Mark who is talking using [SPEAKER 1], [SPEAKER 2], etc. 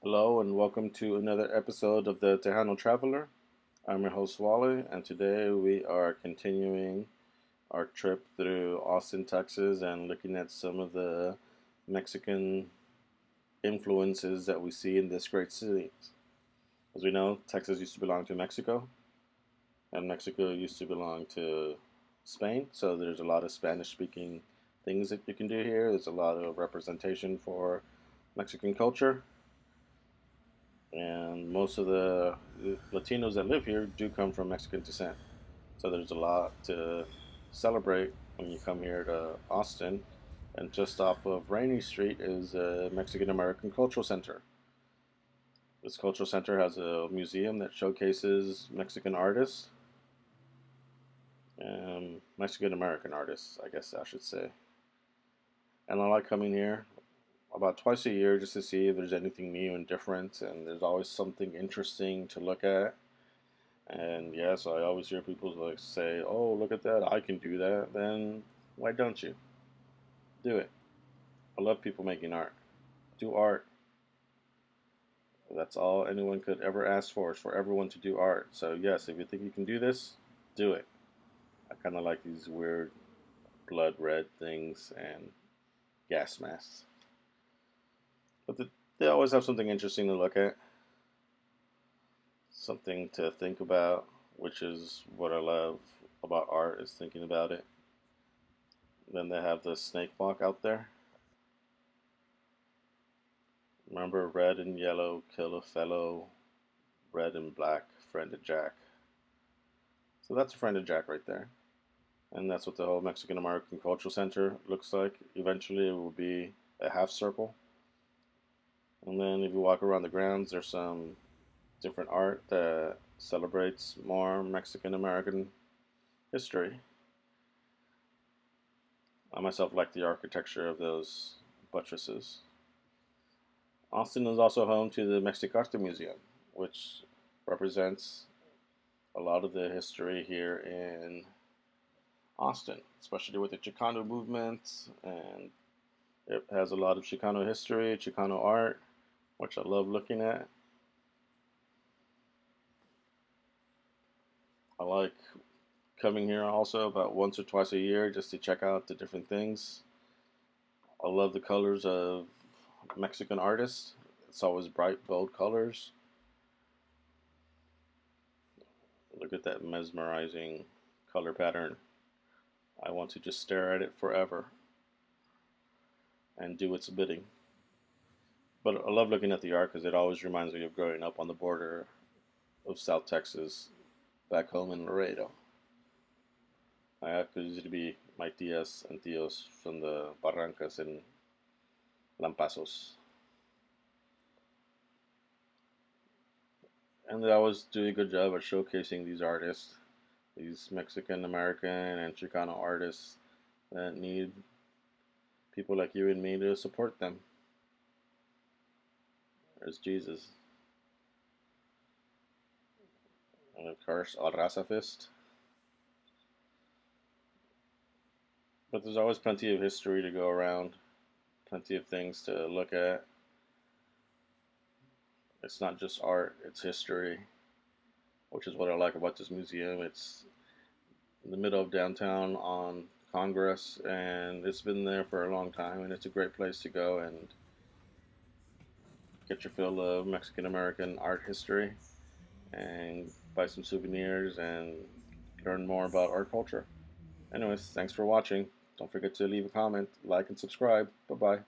[SPEAKER 1] Hello and welcome to another episode of the Tejano Traveler. I'm your host Wally, and today we are continuing our trip through Austin, Texas, and looking at some of the Mexican influences that we see in this great city. As we know, Texas used to belong to Mexico, and Mexico used to belong to Spain, so there's a lot of Spanish speaking things that you can do here. There's a lot of representation for Mexican culture, and most of the Latinos that live here do come from Mexican descent. So there's a lot to celebrate when you come here to Austin. And just off of Rainy Street is a Mexican American Cultural Center. This cultural center has a museum that showcases Mexican artists, Mexican American artists, I guess I should say. And I like coming here about twice a year just to see if there's anything new and different, and there's always something interesting to look at. And yes, I always hear people like say, "Oh, look at that! I can do that." Then why don't you do it? I love people making art. Do art. That's all anyone could ever ask for is for everyone to do art. So yes, if you think you can do this, do it. I kind of like these weird blood red things and gas masks, but they always have something interesting to look at, something to think about, which is what I love about art is thinking about it. Then they have the snake walk out there. Remember, red and yellow kill a fellow, red and black friend of Jack. So that's a friend of Jack right there. And that's what the whole Mexican American Cultural Center looks like. Eventually, it will be a half circle. And then if you walk around the grounds, there's some different art that celebrates more Mexican American history. I myself like the architecture of those buttresses. Austin is also home to the Mexican-Arte Museum, which represents a lot of the history here in Austin, especially with the Chicano movement, and it has a lot of Chicano history, Chicano art, which I love looking at. I like coming here also about once or twice a year just to check out the different things. I love the colors of Mexican artists. It's always bright, bold colors. Look at that mesmerizing color pattern. I want to just stare at it forever and do its bidding. But I love looking at the art because it always reminds me of growing up on the border of South Texas, back home in Laredo. I could usually be my tias and tios from the barrancas and Lampazos. And they always do a good job at showcasing these artists, these Mexican American and Chicano artists that need people like you and me to support them. There's Jesus. And of course, Al Raza Fist. But there's always plenty of history to go around, plenty of things to look at. It's not just art, it's history, which is what I like about this museum. It's in the middle of downtown on Congress, and it's been there for a long time, and it's a great place to go and get your fill of Mexican American art history and buy some souvenirs and learn more about our culture. Anyways, thanks for watching. Don't forget to leave a comment, like, and subscribe. Bye bye.